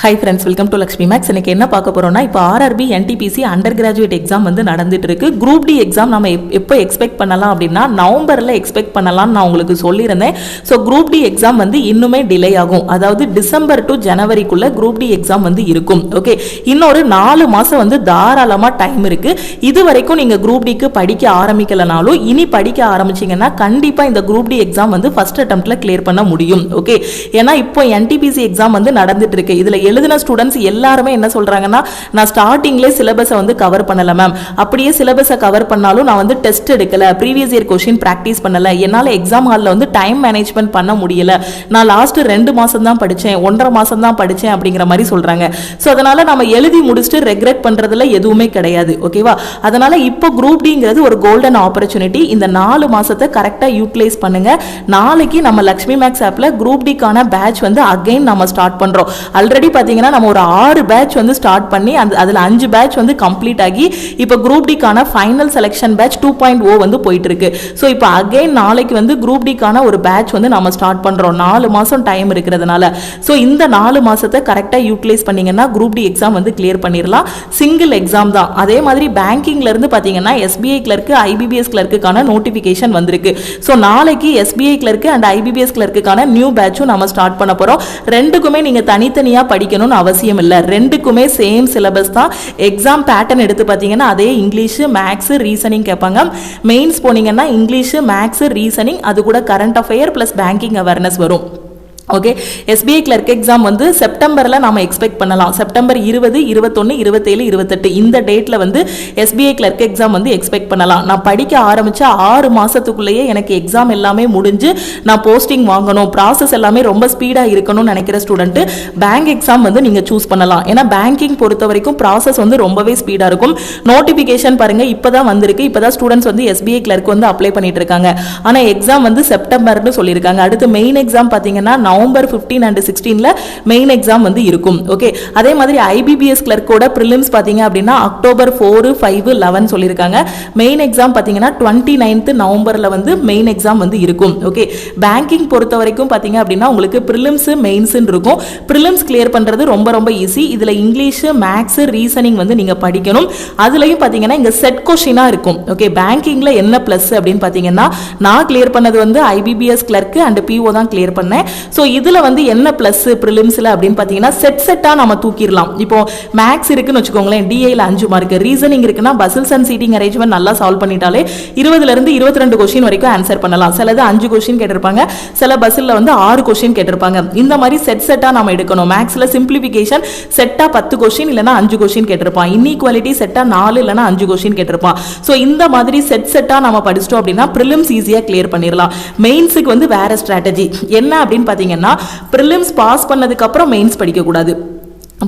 Hi friends, welcome to Lakshmi maths. இன்னைக்கு என்ன பார்க்க போறோம்னா, இப்போ RRB NTPC undergraduate exam வந்து நடந்துட்டு இருக்கு. குரூப் டி எக்ஸாம் நம்ம எப்போ எக்ஸ்பெக்ட் பண்ணலாம் அப்படின்னா நவம்பரில் எக்ஸ்பெக்ட் பண்ணலாம்னு நான் உங்களுக்கு சொல்லியிருந்தேன். ஸோ குரூப் டி எக்ஸாம் வந்து இன்னுமே டிலே ஆகும். அதாவது டிசம்பர் டு ஜனவரிக்குள்ள குரூப் டி எக்ஸாம் வந்து இருக்கும். ஓகே, இன்னொரு 4 மாதம் வந்து தாராளமாக டைம் இருக்கு. இது வரைக்கும் நீங்கள் குரூப் டிக்கு படிக்க ஆரம்பிக்கலனாலும் இனி படிக்க ஆரம்பிச்சிங்கன்னா கண்டிப்பாக இந்த குரூப் டி எக்ஸாம் வந்து ஃபர்ஸ்ட் அட்டெம்ப்ட்ல கிளியர் பண்ண முடியும். ஓகே, ஏன்னா இப்போ என்டிபிசி எக்ஸாம் வந்து நடந்துட்டு இருக்கு. இதுல எழுதின ஸ்டூடெண்ட்ஸ் எல்லாருமே என்ன சொல்றாங்கன்னா, நான் ஸ்டார்டிங்லேயே சிலபஸை வந்து கவர் பண்ணல மேம், அப்படியே சிலபஸை கவர் பண்ணாலும் நான் வந்து டெஸ்ட் எடுக்கல, ப்ரீவியஸ் இயர் கொஸ்டின் ப்ராக்டிஸ் பண்ணல, என்னால் எக்ஸாம் ஹாலில் வந்து டைம் மேனேஜ்மெண்ட் பண்ண முடியல, நான் லாஸ்ட் 2 மாதம் தான் படித்தேன், 1.5 மாதம் தான் படித்தேன் அப்படிங்கிற மாதிரி சொல்றாங்க. ஸோ அதனால நம்ம எழுதி முடிச்சுட்டு ரெக்ரெட் பண்றதுல எதுவுமே கிடையாது. ஓகேவா? அதனால இப்போ குரூப் டிங்கிறது ஒரு கோல்டன் ஆப்பர்ச்சுனிட்டி. இந்த 4 மாசத்தை கரெக்டாக யூட்டிலைஸ் பண்ணுங்க. நாளைக்கு நம்ம லக்ஷ்மி மேக்ஸ் ஆப்ல குரூப் டிக்கான பேட்ச் வந்து அகைன் நம்ம ஸ்டார்ட் பண்றோம். ஆல்ரெடி பார்த்தீங்கன்னா நம்ம ஒரு 6 பேட்ச் வந்து ஸ்டார்ட் பண்ணி அதில் 5 பேட்ச் வந்து கம்ப்ளீட் ஆகி இப்போ குரூப் டிக்கான ஃபைனல் செலெக்ஷன் பேட்ச் 2.0 வந்து போயிட்டு இருக்கு. ஸோ இப்போ அகைன் நாளைக்கு வந்து குரூப் டிக்கான ஒரு பேட்ச் வந்து நம்ம ஸ்டார்ட் பண்றோம். 4 மாசம் டைம் இருக்கிறதுனால. ஸோ இந்த 4 மாசத்தை கரெக்டாக யூட்டிலைஸ் பண்ணீங்கன்னா குரூப் டி எக்ஸாம் வந்து கிளியர் பண்ணிடலாம். சிங்கிள் எக்ஸாம் தான். அதே மாதிரி பேங்கிங்ல இருந்து பார்த்தீங்கன்னா எஸ்பிஐ கிளர்க்கு, ஐபிபிஎஸ் கிளர்க்குக்கான நோட்டிஃபிகேஷன் வந்திருக்கு. ஸோ நாளைக்கு எஸ்பிஐ கிளர்க்கு அண்ட் ஐபிபிஎஸ் கிளர்க்குக்கான நியூ பேட்சும் நம்ம ஸ்டார்ட் பண்ண போறோம். ரெண்டுக்குமே நீங்க தனித்தனியா படிக்கணும்னு அவசியம் இல்லை. ரெண்டுக்குமே சேம் சிலபஸ் தான். எக்ஸாம் பேட்டர்ன் எடுத்து பார்த்தீங்கன்னா அதே இங்கிலீஷ், மேக்ஸ், ரீசனிங் கேட்பாங்க. மெயின்ஸ் போனீங்கன்னா இங்கிலீஷ், மேக்ஸ், ரீசனிங், அது கூட current affair plus banking awareness வரும். ஓகே, எஸ்பிஐ கிளர்க் எக்ஸாம் வந்து செப்டம்பர்ல நாம எக்ஸ்பெக்ட் பண்ணலாம். செப்டம்பர் 20, 21, 27, 28 இந்த டேட்ல வந்து எஸ்பிஐ கிளர்க் எக்ஸாம் வந்து எக்ஸ்பெக்ட் பண்ணலாம். நான் படிக்க ஆரம்பிச்ச 6 மாசத்துக்குள்ளேயே எனக்கு எக்ஸாம் எல்லாமே முடிஞ்சு நான் போஸ்டிங் வாங்கணும், ப்ராசஸ் எல்லாமே ரொம்ப ஸ்பீடா இருக்கணும்னு நினைக்கிற ஸ்டூடெண்ட் பேங்க் எக்ஸாம் வந்து நீங்க சூஸ் பண்ணலாம். ஏன்னா பேங்கிங் பொறுத்த வரைக்கும் ப்ராசஸ் வந்து ரொம்பவே ஸ்பீடா இருக்கும். நோட்டிபிகேஷன் பாருங்க இப்பதான் வந்திருக்கு. இப்பதான் ஸ்டூடெண்ட்ஸ் வந்து எஸ்பிஐ கிளர்க் வந்து அப்ளை பண்ணிட்டு இருக்காங்க. ஆனா எக்ஸாம் வந்து செப்டம்பர்னு சொல்லியிருக்காங்க. அடுத்து மெயின் எக்ஸாம் பாத்தீங்கன்னா நவம்பர் 15 and 16ல மெயின் எக்ஸாம் வந்து இருக்கும். ஓகே, அதே மாதிரி ஐபிபிஎஸ் கிளர்க்கோட பிரிலிம்ஸ் பாத்தீங்க அப்படின்னா அக்டோபர் 4, 5, 11 சொல்லியிருக்காங்க. மெயின் எக்ஸாம் பாத்தீங்கன்னா 29th நவம்பர்ல வந்து மெயின் எக்ஸாம் வந்து இருக்கும். ஓகே, பேங்கிங் பொறுத்த வரைக்கும் பாத்தீங்க அப்படின்னா உங்களுக்கு பிரிலிம்ஸ், மெயின்ஸ் இருக்கும். பிரிலிம்ஸ் கிளியர் பண்றது ரொம்ப ரொம்ப ஈஸி. இதுல இங்கிலீஷ், மேக்ஸ், ரீசனிங் வந்து நீங்க படிக்கணும். அதுலயும் பாத்தீங்கன்னா இங்க செட் கொஸ்டினா இருக்கும். ஓகே, பேங்கிங்ல என்ன பிளஸ் அப்படின்னு பாத்தீங்கன்னா நான் கிளியர் பண்ணது வந்து ஐபிபிஎஸ் கிளர்க் அண்ட் பிஓ தான் கிளியர் பண்ணேன். ஸோ இதுல வந்து என்ன பிளஸ் பிரிலிம்ஸ்ல அப்படின்னு பாத்தீங்கன்னா செட்டா நம்ம தூக்கிடலாம். இப்போ மேக்ஸ் இருக்குன்னு வச்சுக்கோங்களேன், டிஐல 5 மார்க், ரீசனிங் இருக்குன்னா பசில்ஸ் அண்ட் சீட்டிங் அரேஞ்ச்மெண்ட் நல்லா சால்வ் பண்ணிட்டாலே 20ல இருந்து 22 கொஸ்டின் வரைக்கும் ஆன்சர் பண்ணலாம். சிலது 5 கொஸ்டின் கேட்டிருப்பாங்க, சில பஸ்ல வந்து 6 கொஸ்டின் கேட்டிருப்பாங்க. இந்த மாதிரி செட்டா நம்ம எடுக்கணும். மேக்ஸ்ல சிம்பிளிஃபிகேஷன் செட்டா 10 கொஸ்டின் இல்லைன்னா 5 கொஸ்டின் கேட்டிருப்பான். இன்இக்வாலிட்டி செட்டா 4 இல்லைன்னா 5 கொஸ்டின் கேட்டிருப்பான். ஸோ இந்த மாதிரி செட்டா நம்ம படிச்சிட்டோம் அப்படின்னா பிரிலிம்ஸ் ஈஸியா கிளியர் பண்ணிடலாம். மெயின்ஸுக்கு வந்து வேற ஸ்ட்ராட்டஜி என்ன அப்படின்னு பாத்தீங்கன்னா, பிரிலிம்ஸ் பாஸ் பண்ணதுக்கு அப்புறம் மெயின்ஸ் படிக்க கூடாது.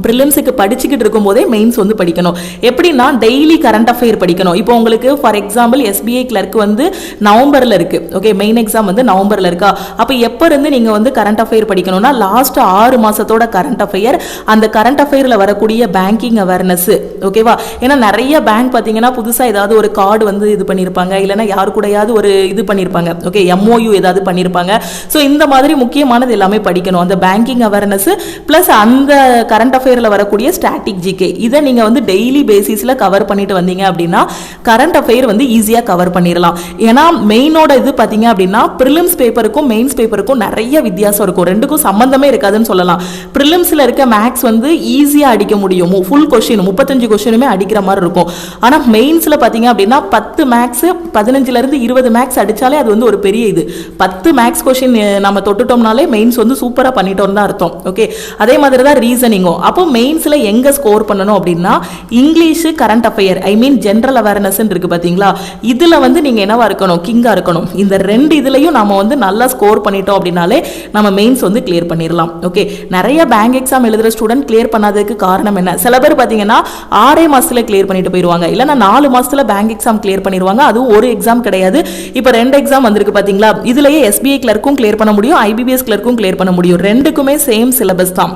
பிரிலிம்ஸுக்கு படிச்சுக்கிட்டு இருக்கும் போதே மெயின்ஸ் வந்து படிக்கணும். எப்படின்னா டெய்லி கரண்ட் அஃபேர் படிக்கணும். இப்போ உங்களுக்கு ஃபார் எக்ஸாம்பிள் எஸ்பிஐ கிளர்க் வந்து நவம்பர்ல இருக்கு. ஓகே, மெயின் எக்ஸாம் வந்து நவம்பர்ல இருக்கா, அப்போ எப்ப இருந்து நீங்க வந்து கரண்ட் அஃபேர் படிக்கணும்னா லாஸ்ட் 6 மாசத்தோட கரண்ட் அஃபேர், அந்த கரண்ட் அஃபேர்ல வரக்கூடிய பேங்கிங் அவேர்னஸ். ஓகேவா? ஏன்னா நிறைய பேங்க் பாத்தீங்கன்னா புதுசா ஏதாவது ஒரு கார்டு வந்து இது பண்ணிருப்பாங்க, இல்லைன்னா யாரு கூடயாவது ஒரு இது பண்ணிருப்பாங்க. ஓகே, எம்ஓயு ஏதாவது பண்ணிருப்பாங்க. ஸோ இந்த மாதிரி முக்கியமானது எல்லாமே படிக்கணும். அந்த பேங்கிங் அவேர்னஸ் பிளஸ் அந்த கரண்ட் அஃபேர்ல வரக்கூடிய ஸ்டாட்டிக் ஜிகே, இதை நீங்க வந்து டெய்லி பேசிஸ்ல கவர் பண்ணிட்டு வந்தீங்க அப்படின்னா கரண்ட் அஃபேர் வந்து ஈஸியா கவர் பண்ணிடலாம். ஏன்னா மெயினோட இது பாத்தீங்க அப்படின்னா பிரிலிம்ஸ் பேப்பருக்கும் மெயின்ஸ் பேப்பருக்கும் நிறைய வித்தியாசம் இருக்கும். ரெண்டுக்கும் சம்பந்தமே இருக்காதுன்னு சொல்லலாம். பிரிலிம்ஸ்ல இருக்க மேக்ஸ் வந்து ஈஸியா அடிக்க முடியும். ஃபுல் கொஸ்டின் 35 கொஸ்டினுமே அடிக்கிற மாதிரி இருக்கும். ஆனா மெயின்ஸ்ல பாத்தீங்க அப்படின்னா 10 மேக்ஸ் 15ல இருந்து 20 மேக்ஸ் அடிச்சாலே அது வந்து ஒரு பெரிய இது. 10 மேக்ஸ் கொஸ்டின் நம்ம தொட்டுட்டோம்னாலே மெயின்ஸ் வந்து சூப்பரா பண்ணிட்டோம் தான் அர்த்தம். ஓகே, அதே மாதிரி தான் ரீசனிங்கும். அப்போ மெயின்ஸ்ல எங்க ஸ்கோர் பண்ணணும் அப்படின்னா இங்கிலீஷ், கரண்ட் அஃபேர், ஐ மீன் ஜெனரல் அவேர்னஸ் இருக்கு பாத்தீங்களா, இதுல வந்து நீங்க என்னவா இருக்கணும், கிங்கா இருக்கணும். இந்த 2 இதுலயும் நாம வந்து நல்லா ஸ்கோர் பண்ணிட்டோம் அப்படின்னாலே நம்ம மெயின்ஸ் வந்து கிளியர் பண்ணிடலாம். ஓகே, நிறைய பேங்க் எக்ஸாம் எழுதுற ஸ்டூடெண்ட் கிளியர் பண்ணாததுக்கு காரணம் என்ன? சில பேர் பாத்தீங்கன்னா 6 மாசத்துல கிளியர் பண்ணிட்டு போயிருவாங்க, இல்லைன்னா 4 மாசத்துல பேங்க் எக்ஸாம் கிளியர் பண்ணிடுவாங்க. அதுவும் ஒரு எக்ஸாம் கிடையாது, இப்ப 2 எக்ஸாம் வந்திருக்கு பாத்தீங்களா. இதுலயே எஸ்பிஐ கிளர்க்கும் கிளியர் பண்ண முடியும், ஐபிபிஎஸ் கிளர்க்கும் கிளியர் பண்ண முடியும். ரெண்டுக்குமே சேம் சிலபஸ் தான்.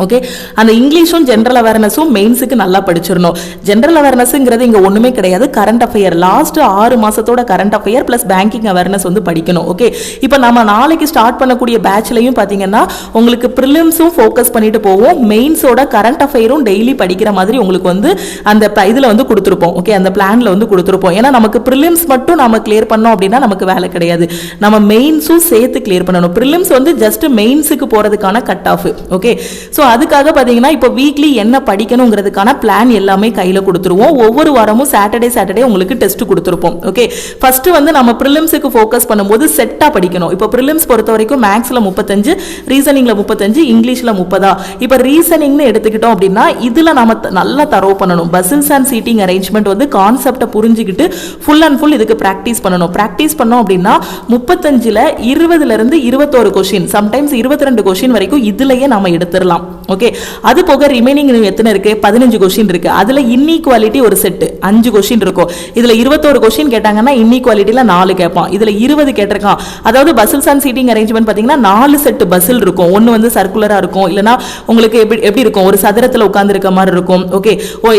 ஓகே, அந்த இங்கிலீஷும் ஜென்ரல் அவேர்னஸும் மெயின்ஸுக்கு நல்லா படிச்சிடணும். ஜென்ரல் அவேர்னஸ்ங்கிறது இங்கே ஒன்றுமே கிடையாது, கரண்ட் அஃபேர், லாஸ்ட் 6 மாதத்தோட current affair plus banking awareness வந்து படிக்கணும். ஓகே, இப்போ நம்ம நாளைக்கு ஸ்டார்ட் பண்ணக்கூடிய பேட்ச்லையும் பார்த்தீங்கன்னா உங்களுக்கு ப்ரிலிம்ஸும் ஃபோக்கஸ் பண்ணிட்டு போவோம், மெயின்ஸோட கரண்ட் அஃபேரும் டெய்லி படிக்கிற மாதிரி உங்களுக்கு வந்து அந்த இதில் வந்து கொடுத்துருப்போம். ஓகே, அந்த பிளானில் வந்து கொடுத்துருப்போம். ஏன்னா நமக்கு ப்ரிலிம்ஸ் மட்டும் நம்ம கிளியர் பண்ணோம் அப்படின்னா நமக்கு வேலை கிடையாது, நம்ம மெயின்ஸும் சேர்த்து கிளியர் பண்ணணும். ப்ரிலிம்ஸ் வந்து ஜஸ்ட் மெயின்ஸுக்கு போகிறதுக்கான கட் ஆஃப். ஓகே, ஸோ அதுக்காக பார்த்தீங்கன்னா இப்போ வீக்லி என்ன படிக்கணுங்கிறதுக்கான பிளான் எல்லாமே கையில் கொடுத்துருவோம். ஒவ்வொரு வாரமும் சாட்டர்டே உங்களுக்கு டெஸ்ட் கொடுத்துருப்போம். ஓகே, ஃபர்ஸ்ட் வந்து நம்ம ப்ரிலிம்ஸுக்கு ஃபோக்கஸ் பண்ணும்போது செட்டாக படிக்கணும். இப்போ ப்ரிலிம்ஸ் பொறுத்த வரைக்கும் மேக்ஸில் 35, ரீசனிங்கில் 35, இங்கிலீஷில் 30. இப்போ ரீசனிங்னு எடுத்துக்கிட்டோம் அப்படின்னா இதில் நம்ம நல்லா தரவு பண்ணணும். பசில்ஸ் அண்ட் சீட்டிங் அரேஞ்ச்மெண்ட் வந்து கான்செப்டை புரிஞ்சுக்கிட்டு ஃபுல் அண்ட் ஃபுல் இதுக்கு ப்ராக்டிஸ் பண்ணணும். ப்ராக்டிஸ் பண்ணோம் அப்படின்னா 35ல் 20லேருந்து 21 கொஸ்டின், சம்டைம்ஸ் 22 கொஸ்டின் வரைக்கும் இதுலயே நம்ம எடுத்துடலாம். ஓகே, அது போக ரிமைனிங் எத்தனை இருக்கு? 15 கொஸ்டின் இருக்கு. அதுல இன்இக்வாலிட்டி ஒரு செட் 5 கொஸ்டின் இருக்கும். இதுல 21 கொஸ்டின் கேட்டாங்கன்னா இன்இக்வாலிட்டில 4 கேட்பான், இதுல 20 கேட்டிருக்கான். அதாவது பசில்ஸ் அண்ட் சீட்டிங் அரேஞ்ச்மெண்ட் பாத்தீங்கன்னா 4 செட் பசில் இருக்கும். ஒன்னு வந்து சர்க்குலரா இருக்கும், இல்லனா உங்களுக்கு எப்படி இருக்கும், ஒரு சதுரத்துல உட்கார்ந்து இருக்க மாதிரி இருக்கும். ஓகே,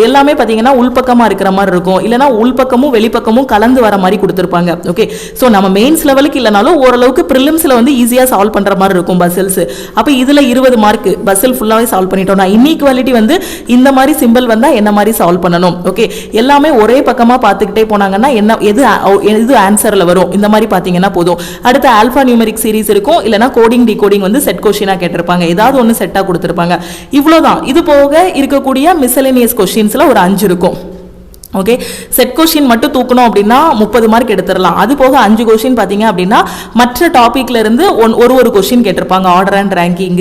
எல்லாமே பாத்தீங்கன்னா உள்பக்கமா இருக்கிற மாதிரி இருக்கும், இல்லனா உள்பக்கமும் வெளிப்பக்கமும் கலந்து வர மாதிரி கொடுத்திருப்பாங்க. ஓகே, சோ நம்ம மெயின்ஸ் லெவலுக்கு இல்லனாலும் ஓரளவுக்கு ப்ரிலிம்ஸ்ல வந்து ஈஸியா சால்வ் பண்ற மாதிரி இருக்கும் பசில்ஸ். அப்ப இதுல 20 மார்க் பசில் ஃபுல்லா சால்வ் பண்ணிட்டோம். இன்இக்வாலிட்டி வந்து இந்த மாதிரி சிம்பிள் வந்தா என்ன மாதிரி சால்வ் பண்ணணும். ஓகே, எல்லாமே ஒரே பக்கமா பார்த்துக்கிட்டே போனாங்கன்னா என்ன எது ஆன்சர்ல வரும் இந்த மாதிரி பாத்தீங்கன்னா போதும். அடுத்து ஆல்பா நியூமெரிக் சீரிஸ் இருக்கும், இல்லனா கோடிங் டிகோடிங் வந்து செட் கொஸ்டினா கேட்டிருப்பாங்க, ஏதாவது ஒன்னு செட்டா கொடுத்திருப்பாங்க. இவ்வளவுதான். இது போக இருக்கக்கூடிய மிஸ்செலேனியஸ் கொஸ்டின்ஸ்ல ஒரு 5 இருக்கும். ஓகே, செட் கொஸ்டின் மட்டும் தூக்கணும் அப்படின்னா 30 மார்க் எடுத்துடலாம். அது போக 5 கொஸ்டின் பார்த்தீங்க அப்படின்னா மற்ற டாபிக்ல இருந்து ஒரு கொஸ்டின் கேட்டிருப்பாங்க. ஆர்டர் அண்ட் ரேங்கிங்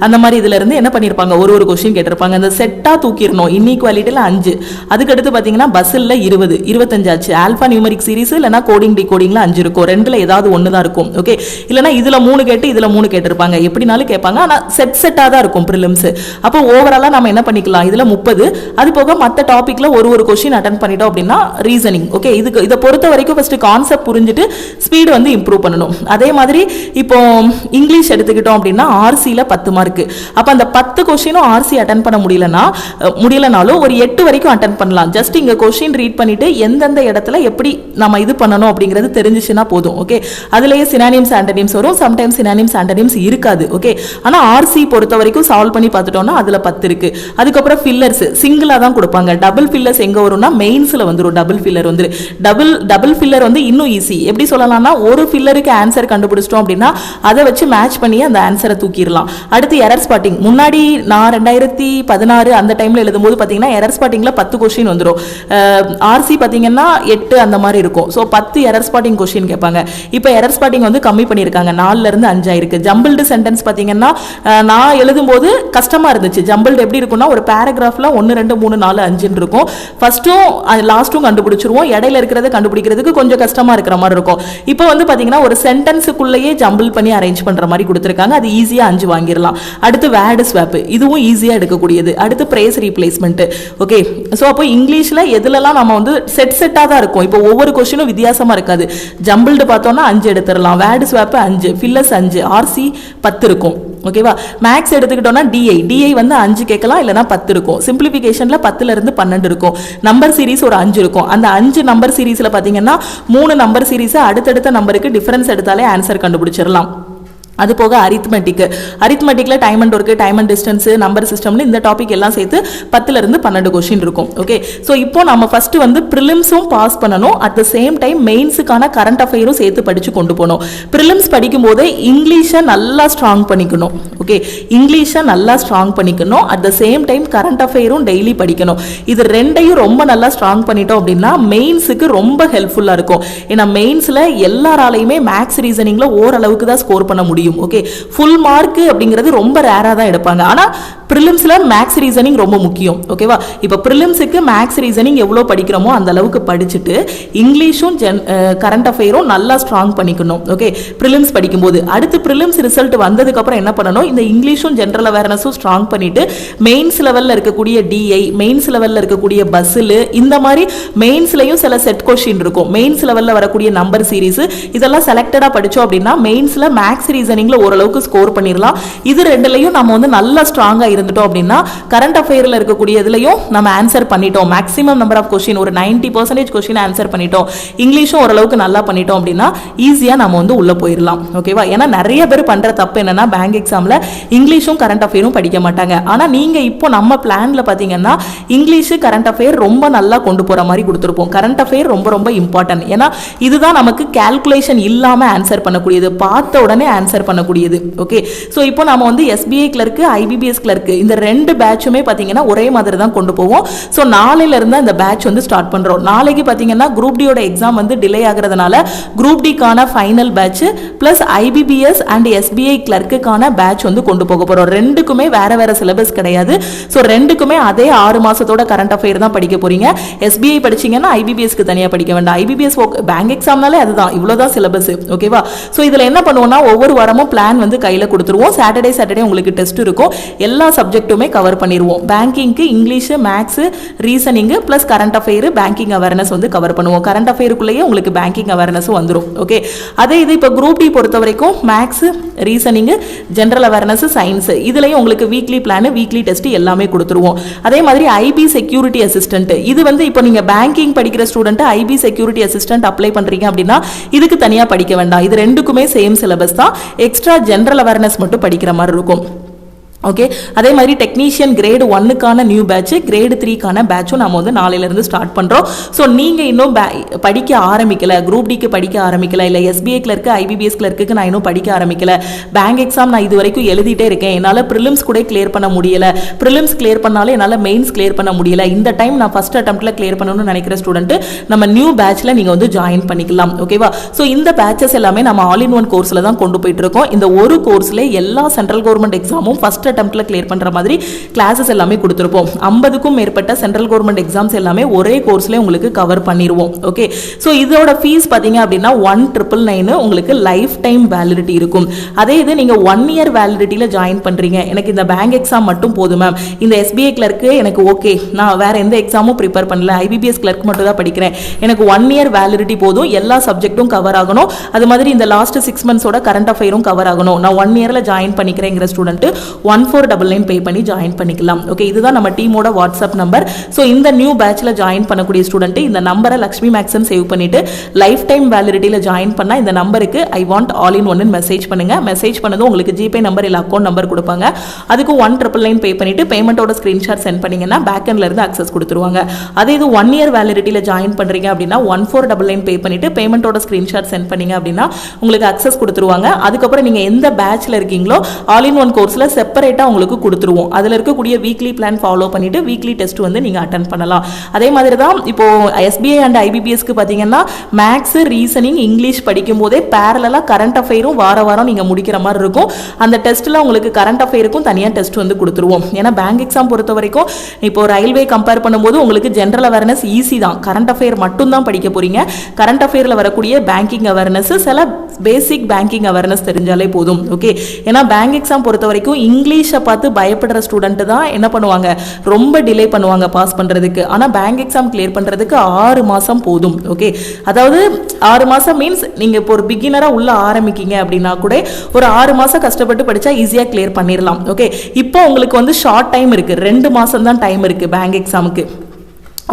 அந்த மாதிரி இதுல இருந்து என்ன பண்ணிருப்பாங்க, ஒரு கொஸ்டின் கேட்டிருப்பாங்க. அந்த செட்டா தூக்கிடணும். இன்இக்வாலிட்டியில் 5, அதுக்கடுத்து பார்த்தீங்கன்னா பஸ்ஸில் 20, 25 ஆச்சு. ஆல்பா நியூமரிக் சீரிஸ் இல்லைனா கோடிங் டிகோடிங்ல 5 இருக்கும். ரெண்டுல ஏதாவது ஒன்று தான் இருக்கும். ஓகே, இல்லைனா இதுல 3 கேட்டு இதுல 3 கேட்டிருப்பாங்க, எப்படினாலும் கேட்பாங்க. ஆனால் செட்டா தான் இருக்கும் ப்ரிலிம்ஸ். அப்போ ஓவராலா நம்ம என்ன பண்ணிக்கலாம், இதுல 30, அது போக மற்ற டாபிக்ல ஒரு கொஸ்டின் அட்டன் பண்ணிட்டோம் அப்படின்னா ரீசனிங். ஓகே, இதை பொறுத்த வரைக்கும் ஃபர்ஸ்ட் கான்செப்ட் புரிஞ்சுட்டு ஸ்பீடு வந்து இம்ப்ரூவ் பண்ணணும். அதே மாதிரி இப்போ இங்கிலீஷ் எடுத்துக்கிட்டோம் அப்படின்னா ஆர்சியில் 10 மார்க். அப்போ அந்த 10 கொஸ்டினும் ஆர்சி அட்டன் பண்ண முடியலனாலும் ஒரு 8 வரைக்கும் அட்டன் பண்ணலாம். ஜஸ்ட் இங்க கொஸ்டின் ரீட் பண்ணிட்டு எந்தெந்த இடத்துல எப்படி நம்ம இது பண்ணணும் அப்படிங்கிறது தெரிஞ்சிச்சுன்னா போதும். ஓகே, அதுலயே சினானிம்ஸ் ஆண்டனிம்ஸ் வரும், சம்டைம்ஸ் சினானிம்ஸ் ஆண்டனிம்ஸ் இருக்காது. ஓகே, ஆனா ஆர்சி பொறுத்த வரைக்கும் சால்வ் பண்ணி பார்த்துட்டோம்னா அதுல 10 இருக்கு. அதுக்கப்புறம் ஃபில்லர்ஸ் சிங்கிளா தான் கொடுப்பாங்க. டபுள் ஃபில்லர்ஸ் எங்க வரும்னா மெயின்ஸ்ல வந்துரும். டபுள் ஃபில்லர் வந்து டபுள் ஃபில்லர் வந்து இன்னும் ஈஸி. எப்படி சொல்லலாம்னா ஒரு ஃபில்லருக்கு ஆன்சர் கண்டுபிடிச்சிட்டோம் அப்படின்னா அதை வச்சு மேட்ச் பண்ணி அந்த ஆன்சரை தூக்கிடலாம். அடுத்து எரர் ஸ்பாட்டிங். முன்னாடி நான் 2016 அந்த டைம்ல எழுதும்போது பாத்தீங்கன்னா எரர் ஸ்பாட்டிங்ல 10 கொஸ்டின் வந்துடும். ஆர்சி பாத்தீங்கன்னா 8 அந்த மாதிரி இருக்கும். ஸோ 10 எரர் ஸ்பாட்டிங் கொஸ்டின் கேட்பாங்க. இப்போ எரர் ஸ்பாட்டிங் வந்து கம்மி பண்ணியிருக்காங்க, 4ல இருந்து 5 ஆயிருக்கு. ஜம்பிள்டு சென்டென்ஸ் பாத்தீங்கன்னா நான் எழுதும்போது கஷ்டமா இருந்துச்சு. ஜம்பிள்டு எப்படி இருக்கும்னா ஒரு பேராகிராஃப்ல 1 2 3 4 5 இருக்கும். ஃபர்ஸ்ட்டும் லாஸ்ட்டும் கண்டுபிடிச்சிருவோம், இடையில இருக்கிறத கண்டுபிடிக்கிறதுக்கு கொஞ்சம் கஷ்டமா இருக்கிற மாதிரி இருக்கும். இப்போ வந்து பாத்தீங்கன்னா ஒரு சென்டென்ஸுக்குள்ளேயே ஜம்பிள் பண்ணி அரேஞ்ச் பண்ற மாதிரி கொடுத்திருக்காங்க. அது ஈஸியா 5 வாங்கிடலாம். அடுத்து வேர்டு ஸ்வாப், இதுவும் ஈஸியா எடுக்கக்கூடியது. அடுத்து பிரேஸ் ரீப்ளேஸ்மெண்ட். ஓகே, சோ அப்போ இங்கிலீஷ்ல எதுலலாம் நம்ம வந்து செட்டா தான் இருக்கும். இப்போ ஒவ்வொரு கொஸ்டினும் வித்தியாசமா இருக்காது. ஜம்பிள்டு பார்த்தோம்னா 5 எடுத்துடலாம், வேர்டு ஸ்வாப் 5, ஃபில்லர்ஸ் 5, ஆர்சி 10 இருக்கும். ஓகேவா, மேக்ஸ் எடுத்துக்கிட்டோம்னா டிஐ வந்து 5 கேட்கலாம், இல்லைனா 10 இருக்கும். சிம்பிளிஃபிகேஷன்ல 10ல இருந்து 12 இருக்கும். நம்பர் சீரிஸ் ஒரு 5 இருக்கும். அந்த 5 நம்பர் சீரிஸ்ல பாத்தீங்கன்னா 3 நம்பர் சீரிஸ் அடுத்தடுத்த நம்பருக்கு டிஃபரன்ஸ் எடுத்தாலே ஆன்சர் கண்டுபிடிச்சிடலாம். அது போக அரித்மெட்டிக்ல time and work, time and distance, number சிஸ்டம்னு இந்த டாபிக் எல்லாம் சேர்த்து 10ல இருந்து 12 கொஸ்டின் இருக்கும். ஓகே, ஸோ இப்போ நம்ம ஃபர்ஸ்ட் வந்து ப்ரிலிம்ஸும் பாஸ் பண்ணணும், அட் த சேம் டைம் மெயின்ஸுக்கான கரண்ட் அஃபேரும் சேர்த்து படிச்சு கொண்டு போகணும். ப்ரிலிம்ஸ் படிக்கும் போதே இங்கிலீஷை நல்லா ஸ்ட்ராங் பண்ணிக்கணும். ஓகே, இங்கிலீஷை நல்லா ஸ்ட்ராங் பண்ணிக்கணும், at the same time current அஃபேரும் டெய்லி படிக்கணும். இது ரெண்டையும் ரொம்ப நல்லா ஸ்ட்ராங் பண்ணிட்டோம் அப்படின்னா மெயின்ஸுக்கு ரொம்ப ஹெல்ப்ஃபுல்லா இருக்கும். ஏன்னா மெயின்ஸ்ல எல்லாராலையுமே மேக்ஸ் ரீசனிங்ல ஓரளவுக்கு தான் ஸ்கோர் பண்ண முடியும். ஓகே, ஃபுல் மார்க் அப்படிங்கிறது ரொம்ப ரேரா தான் எடுப்பாங்க. ஆனா பிரிலிம்ஸ்ல மேக்ஸ் ரீசனிங் ரொம்ப முக்கியம். ஓகேவா, இப்போ பிரிலிம்ஸுக்கு மேக்ஸ் ரீசனிங் எவ்வளோ படிக்கிறோமோ அந்த அளவுக்கு படிச்சுட்டு இங்கிலீஷும் கரண்ட் அஃபேரும் நல்லா ஸ்ட்ராங் பண்ணிக்கணும். ஓகே, பிரிலிம்ஸ் படிக்கும்போது அடுத்து பிரிலிம்ஸ் ரிசல்ட் வந்ததுக்கு அப்புறம் என்ன பண்ணணும், இந்த இங்கிலீஷும் ஜெனரல் அவேர்னஸும் ஸ்ட்ராங் பண்ணிட்டு மெயின்ஸ் லெவல்ல இருக்கக்கூடிய டிஐ, மெயின்ஸ் லெவல்ல இருக்கக்கூடிய பஸ்ஸில், இந்த மாதிரி மெயின்ஸ்லயும் சில செட் கொஸ்டின் இருக்கும். மெயின்ஸ் லெவல்ல வரக்கூடிய நம்பர் சீரிஸ் இதெல்லாம் செலக்டடா படிச்சோம் அப்படின்னா மெயின்ஸ்ல மேக்ஸ் ரீசனிங்ல ஓரளவுக்கு ஸ்கோர் பண்ணிடலாம். இது ரெண்டுலையும் நம்ம வந்து நல்லா ஸ்ட்ராங்கா இருந்துட்டோம் அப்படின்னா கரண்ட் அஃபேர்ல இருக்கக்கூடிய இதுலயும் நம்ம ஆன்சர் பண்ணிட்டோம். மேக்ஸிமம் நம்பர் ஆஃப் கொஸ்டின் ஒரு 90% கொஸ்டின் ஆன்சர் பண்ணிட்டோம். இங்கிலீஷும் ஓரளவுக்கு நல்லா பண்ணிட்டோம் அப்படின்னா ஈஸியா நம்ம வந்து உள்ள போயிடலாம். ஓகேவா? ஏன்னா நிறைய பேர் பண்ற தப்பு என்னன்னா பேங்க் எக்ஸாம்ல இங்கிலீஷும் கரண்ட் அஃபேரும் படிக்க மாட்டாங்க. ஆனா நீங்க இப்போ நம்ம பிளான்ல பாத்தீங்கன்னா இங்கிலீஷ் கரண்ட் அஃபேர் ரொம்ப நல்லா கொண்டு போற மாதிரி கொடுத்துருப்போம். கரண்ட் அஃபேர் ரொம்ப ரொம்ப இம்பார்ட்டன்ட். ஏன்னா இதுதான் நமக்கு கால்குலேஷன் இல்லாம ஆன்சர் பண்ணக்கூடியது, பார்த்த உடனே ஆன்சர் பண்ணக்கூடியது. ஓகே, ஸோ இப்போ நம்ம வந்து SBI கிளர்க்கு IBPS கிளர்க்கு இந்த ரெண்டு பேட்சுமே பார்த்தீங்கன்னா ஒரே மாதிரி தான் கொண்டு போவோம். ஸோ நாளையில இருந்து அந்த பேட்ச் வந்து ஸ்டார்ட் பண்றோம். நாளைக்கு பார்த்தீங்கன்னா குரூப் டியோட எக்ஸாம் வந்து டிலே ஆகிறதுனால குரூப் டிக்கான final batch plus IBPS and SBI கிளர்க்குக்கான பேட்ச் வந்து கொண்டு போக போறோம். ரெண்டுக்குமே வேற வேற சிலபஸ் கிடையாது. ஸோ ரெண்டுக்குமே அதே 6 மாசத்தோட கரண்ட் அஃபேர் தான் படிக்க போறீங்க. SBI படிச்சீங்கன்னா IBPSக்கு தனியா படிக்க வேண்டாம். IBPS பேங்க் எக்ஸாம்னாலே அதுதான், இவ்வளவுதான் சிலபஸ். ஓகேவா? ஸோ இதுல என்ன பண்ணுவோம்னா ஒவ்வொரு வாரமும் பிளான் வந்து கையில கொடுத்துருவோம். சாட்டர்டே உங்களுக்கு டெஸ்ட் இருக்கும். எல்லா சப்ஜெக்ட்டுமே கவர் பண்ணிடுவோம். பேங்கிங்க்கு English, maths, reasoning plus current affair, banking awareness வந்து கவர் பண்ணுவோம். கரண்ட் அஃபேருக்குள்ளேயே உங்களுக்கு பேங்கிங் அவேர்னஸ் வந்துடும். ஓகே, அதே இது இப்போ குரூப் டி பொறுத்த வரைக்கும் maths, reasoning, general awareness, science இதுலயும் உங்களுக்கு வீக்லி பிளான், வீக்லி டெஸ்ட் எல்லாமே கொடுத்துருவோம். அதே மாதிரி IB செக்யூரிட்டி அசிஸ்டன்ட், இது வந்து இப்போ நீங்க பேங்கிங் படிக்கிற student IB security assistant apply பண்றீங்க அப்படின்னா இதுக்கு தனியா படிக்க வேண்டாம். இது ரெண்டுக்குமே சேம் சிலபஸ் தான். எக்ஸ்ட்ரா ஜெனரல் அவேர்னஸ் மட்டும் படிக்கிற மாதிரி இருக்கும். ஓகே, அதே மாதிரி டெக்னீஷியன் கிரேட் 1க்கான நியூ பேட்ச், கிரேட் 3க்கான பேட்சும் நம்ம வந்து நாளையிலிருந்து ஸ்டார்ட் பண்ணுறோம். ஸோ நீங்கள் இன்னும் படிக்க ஆரம்பிக்கல, குரூப் டிக்கு படிக்க ஆரம்பிக்கல, இல்லை SBI கிளர்க்கு IBPS கிளர்க்கு நான் இன்னும் படிக்க ஆரம்பிக்கல, பேங்க் எக்ஸாம் நான் இது வரைக்கும் எழுதிட்டே இருக்கேன், என்னால் ப்ரிலிம்ஸ் கூட கிளியர் பண்ண முடியல, ப்ரிலிம்ஸ் கிளியர் பண்ணாலும் என்னால் மெயின்ஸ் கிளியர் பண்ண முடியல, இந்த டைம் நான் ஃபர்ஸ்ட் அட்டம்ப்ட்ல கிளியர் பண்ணணும்னு நினைக்கிற ஸ்டூடெண்ட் நம்ம நியூ பேட்ச்ல நீங்கள் வந்து ஜாயின் பண்ணிக்கலாம். ஓகேவா? ஸோ இந்த பேட்சஸ் எல்லாமே நம்ம ஆல் இன் ஒன் கோர்ஸில் தான் கொண்டு போயிட்டு இருக்கோம். இந்த ஒரு கோர்ஸ்ல எல்லா சென்ட்ரல் கவர்மெண்ட் எக்ஸாமும் ஃபர்ஸ்ட் அட்டம்ப்ட்ல கிளியர் பண்ற மாதிரி கிளாसेस எல்லாமே கொடுத்திருப்போம். 50க்கும் மேற்பட்ட சென்ட்ரல் கவர்மெண்ட் எக்ஸாம்ஸ் எல்லாமே ஒரே கோர்ஸ்ல உங்களுக்கு கவர் பண்ணிடுவோம். ஓகே, சோ இதோட ஃபீஸ் பாத்தீங்க அப்படின்னா 1999 உங்களுக்கு லைஃப் டைம் வேலிடிட்டி இருக்கும். அதே இது நீங்க 1 இயர் வேலிடிட்டில ஜாயின் பண்றீங்க, எனக்கு இந்த பேங்க் எக்ஸாம் மட்டும் போதும் மேம், இந்த SBI கிளர்க்கு எனக்கு ஓகே, நான் வேற எந்த எக்ஸாமும் ப்ரிப்பேர் பண்ணல, IBPS கிளர்க் மட்டும் தான் படிக்கிறேன், எனக்கு 1 இயர் வேலிடிட்டி போதும், எல்லா சப்ஜெக்ட்டும் கவர் ஆகணும், அது மாதிரி இந்த லாஸ்ட் 6 மந்த்ஸோட கரண்ட் அஃபேரும் கவர் ஆகணும், நான் 1 இயர்ல ஜாயின் பண்ணிக்கிறேங்கிற ஸ்டூடெண்ட் 1499 பே பண்ணி ஜாயின் பண்ணிக்கலாம். ஓகே, இதுதான் நம்ம டீமோட வாட்ஸ்அப் நம்பர். ஸோ இந்த நியூ பேட்ச்ல ஜாயின் பண்ணக்கூடிய ஸ்டூடெண்ட் இந்த நம்பரை லக்ஷ்மி மேக்ஸ்ன்னு சேவ் பண்ணிட்டு லைஃப் டைம் வேலிடிட்டியில ஜாயின் பண்ணா இந்த நம்பருக்கு ஐ வாண்ட் ஆல் இன் ஒன்னு மெசேஜ் பண்ணுங்க. மெசேஜ் பண்ணதும் உங்களுக்கு ஜிபே நம்பர் இல்லை அக்கௌண்ட் நம்பர் கொடுப்பாங்க. அதுக்கு 1999 பே பண்ணிட்டு பேமெண்ட்டோட ஸ்கிரீன்ஷாட் சென்ட் பண்ணீங்கன்னா பேக் எண்ட்ல இருந்து அக்சஸ் கொடுத்துருவாங்க. அதே இது 1 இயர் வேலிடிட்டியில ஜாயின் பண்றீங்க அப்படின்னா 1499 பே பண்ணிட்டு பேமெண்ட்டோட ஸ்கிரீன்ஷாட் சென்ட் பண்ணீங்க அப்படின்னா உங்களுக்கு அக்சஸ் கொடுத்துருவாங்க. அதுக்கப்புறம் நீங்க எந்த பேட்ச்ல இருக்கீங்களோ ஆல் இன் ஒன் கோர்ஸ்ல செப்பரேட்டா உங்களுக்கு கொடுத்துருவோம். அதுல இருக்கக்கூடிய வீக்லி பிளான் ஃபாலோ பண்ணிட்டு வீக்லி டெஸ்ட் வந்து நீங்க அட்டெண்ட் பண்ணலாம். அதே மாதிரி தான் இப்போ SBI அண்ட் IBPSக்கு பாத்தீங்கன்னா மேக்ஸ், ரீசனிங், இங்கிலீஷ் படிக்கும் போதே பேரலலா கரண்ட் அஃபேரும் வாரம் நீங்க முடிக்கிற மாதிரி இருக்கும். அந்த டெஸ்ட்ல உங்களுக்கு கரண்ட் அஃபேருக்கும் தனியா டெஸ்ட் வந்து கொடுத்துருவோம். ஏன்னா பேங்க் எக்ஸாம் பொறுத்த வரைக்கும் இப்போ ரயில்வே கம்பேர் பண்ணும்போது உங்களுக்கு ஜெனரல் அவேர்னஸ் ஈஸி தான், கரண்ட் அஃபேர் மட்டும் தான் படிக்க போறீங்க. கரண்ட் அஃபேர்ல வரக்கூடிய பேங்கிங் அவேர்னஸ், சில பேசிக் பேங்கிங் அவேர்னஸ் தெரிஞ்சாலே போதும். ஓகே, ஏன்னா பேங்க் எக்ஸாம் பொறுத்த வரைக்கும் இங்கிலீஷை பார்த்து பயப்படுற ஸ்டூடெண்ட் தான் என்ன பண்ணுவாங்க, ரொம்ப டிலே பண்ணுவாங்க பாஸ் பண்றதுக்கு. ஆனா பேங்க் எக்ஸாம் கிளியர் பண்றதுக்கு 6 மாசம் போதும். ஓகே, அதாவது 6 மாசம் மீன்ஸ் நீங்க இப்போ ஒரு பிகினரா உள்ள ஆரம்பிக்கீங்க அப்படின்னா கூட ஒரு 6 மாசம் கஷ்டப்பட்டு படிச்சா ஈஸியா கிளியர் பண்ணிடலாம். ஓகே, இப்போ உங்களுக்கு வந்து ஷார்ட் டைம் இருக்கு, 2 மாசம் தான் டைம் இருக்கு பேங்க் எக்ஸாமுக்கு.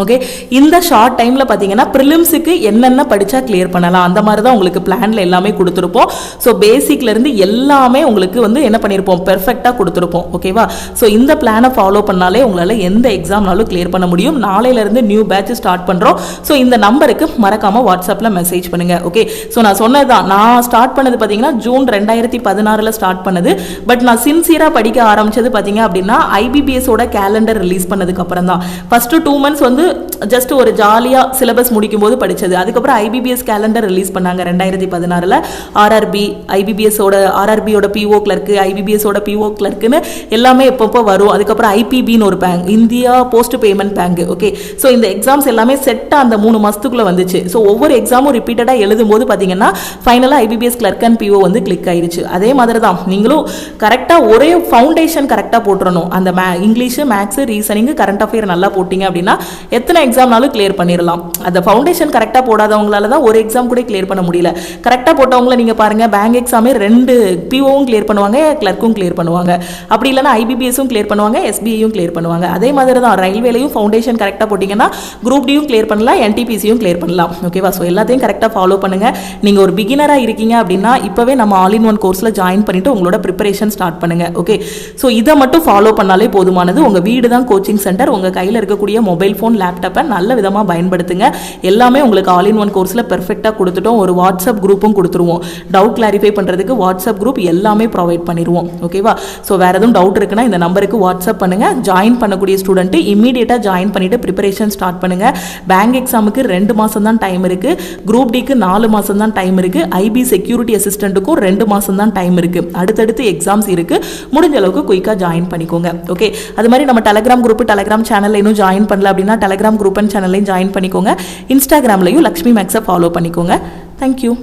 ஓகே, இந்த ஷார்ட் டைம்ல பாத்தீங்கன்னா பிரிலிம்ஸுக்கு என்னென்ன படிச்சா கிளியர் பண்ணலாம் அந்த மாதிரி தான் உங்களுக்கு பிளான்ல எல்லாமே கொடுத்துருப்போம். ஸோ பேசிக்ல இருந்து எல்லாமே உங்களுக்கு வந்து என்ன பண்ணிருப்போம், பெர்ஃபெக்டா கொடுத்துருப்போம். ஓகேவா? ஸோ இந்த பிளானை ஃபாலோ பண்ணாலே உங்களால எந்த எக்ஸாம்னாலும் கிளியர் பண்ண முடியும். நாளையில இருந்து நியூ பேட்ச் ஸ்டார்ட் பண்றோம். ஸோ இந்த நம்பருக்கு மறக்காம வாட்ஸ்அப்ல மெசேஜ் பண்ணுங்க. ஓகே, ஸோ நான் சொன்னதுதான், நான் ஸ்டார்ட் பண்ணது பாத்தீங்கன்னா ஜூன் 2016 ஸ்டார்ட் பண்ணது. பட் நான் சின்சியரா படிக்க ஆரம்பிச்சது பாத்தீங்க அப்படின்னா IBPS-ஓட கேலண்டர் ரிலீஸ் பண்ணதுக்கு அப்புறம் தான். ஃபர்ஸ்ட் 2 months வந்து ஜஸ்ட் ஒரு ஜாலியா சிலபஸ் முடிக்கும் போது படிச்சது. அதுக்கப்புறம் IBPS கேலண்டர் ரிலீஸ் பண்ணாங்க 2016. RRB, IBPS-ஓட RRB-யோட PO கிளர்க்கு, IBPS-ஓட PO கிளர்க்குன்னு எல்லாமே எப்பப்போ வரும். அதுக்கப்புறம் IPB-ன்னு ஒரு bank, India post payment bank. Okay, so இந்த எக்ஸாம்ஸ் எல்லாமே செட்டாக அந்த 3 மாசத்துக்குள்ள வந்துச்சு. ஸோ ஒவ்வொரு எக்ஸாமும் ரிப்பீட்டடா எழுதும் போது பார்த்தீங்கன்னா ஃபைனலாக IBPS கிளர்க் அண்ட் PO வந்து கிளிக் ஆயிடுச்சு. அதே மாதிரி தான் நீங்களும் கரெக்டாக ஒரே ஃபவுண்டேஷன் கரெக்டாக போட்டுறணும். அந்த English, maths, reasoning, current affair நல்லா போட்டிங்க அப்படின்னா எத்தனை எக்ஸாம்னாலும் கிளியர் பண்ணிடலாம். அந்த ஃபவுண்டேஷன் கரெக்டாக போடாதவங்களால தான் ஒரு எக்ஸாம் கூட கிளியர் பண்ண முடியல. கரெக்டாக போட்டவங்கள நீங்கள் பாருங்கள், பேங்க் எக்ஸாமே 2 பிஓவும் கிளியர் பண்ணுவாங்க, கிளர்க்கும் கிளியர் பண்ணுவாங்க. அப்படி இல்லைனா ஐபிபிஎஸும் கிளியர் பண்ணுவாங்க, எஸ்பிஐயும் கிளியர் பண்ணுவாங்க. அதே மாதிரி தான் ரயில்வேலையும் ஃபவுண்டேஷன் கரெக்டாக போட்டிங்கன்னா குரூப் டியும் கிளியர் பண்ணலாம், என்டிபிசியும் கிளியர் பண்ணலாம். ஓகேவா? ஸோ எல்லாத்தையும் கரெக்டாக ஃபாலோ பண்ணுங்கள். நீங்கள் ஒரு பிகினராக இருக்கீங்க அப்படின்னா இப்போவே நம்ம ஆல் இன் ஒன் கோர்ஸில் ஜாயின் பண்ணிவிட்டு உங்களோட ப்ரிப்பரேஷன் ஸ்டார்ட் பண்ணுங்கள். ஓகே, ஸோ இதை மட்டும் ஃபாலோ பண்ணாலே போதுமானது. உங்கள் வீடு தான் கோச்சிங் சென்டர். உங்கள் கையில் இருக்கக்கூடிய மொபைல் ஃபோன், லேப்டாப்பை நல்ல விதமாக பயன்படுத்துங்க. எல்லாமே உங்களுக்கு ஆல் இன் ஒன் கோர்ஸில் பெர்ஃபெக்டாக கொடுத்துட்டோம். ஒரு வாட்ஸ்அப் குரூப்பும் கொடுத்துருவோம். டவுட் கிளாரிஃபை பண்ணுறதுக்கு வாட்ஸ்அப் குரூப் எல்லாமே ப்ரொவைட் பண்ணிடுவோம். ஓகேவா? ஸோ வேறு எதுவும் டவுட் இருக்குன்னா இந்த நம்பருக்கு வாட்ஸ்அப் பண்ணுங்கள். ஜாயின் பண்ணக்கூடிய ஸ்டூடெண்ட்டு இமீடியட்டாக ஜாயின் பண்ணிவிட்டு ப்ரிப்பரேஷன் ஸ்டார்ட் பண்ணுங்கள். பேங்க் எக்ஸாமுக்கு 2 மாதம் தான் டைம் இருக்குது. குரூப் டிக்கு 4 மாதம் தான் டைம் இருக்குது. ஐபி செக்யூரிட்டி அசிஸ்டண்ட்டுக்கும் 2 மாதம் தான் டைம் இருக்குது. அடுத்தடுத்து எக்ஸாம்ஸ் இருக்குது. முடிஞ்ச அளவுக்கு குயிக்காக ஜாயின் பண்ணிக்கோங்க. ஓகே, அது மாதிரி நம்ம டெலகிராம் குரூப், டெலகிராம் சேனலில் இன்னும் ஜாயின் பண்ணல அப்படின்னா டெலகிராம் குரூப் அண்ட் சேனல்லையும் ஜாயின் பண்ணிக்கோங்க. இன்ஸ்டாகிராம்லையும் லக்ஷ்மி மேக்ஸை ஃபாலோ பண்ணிக்கோங்க. தேங்க்யூ.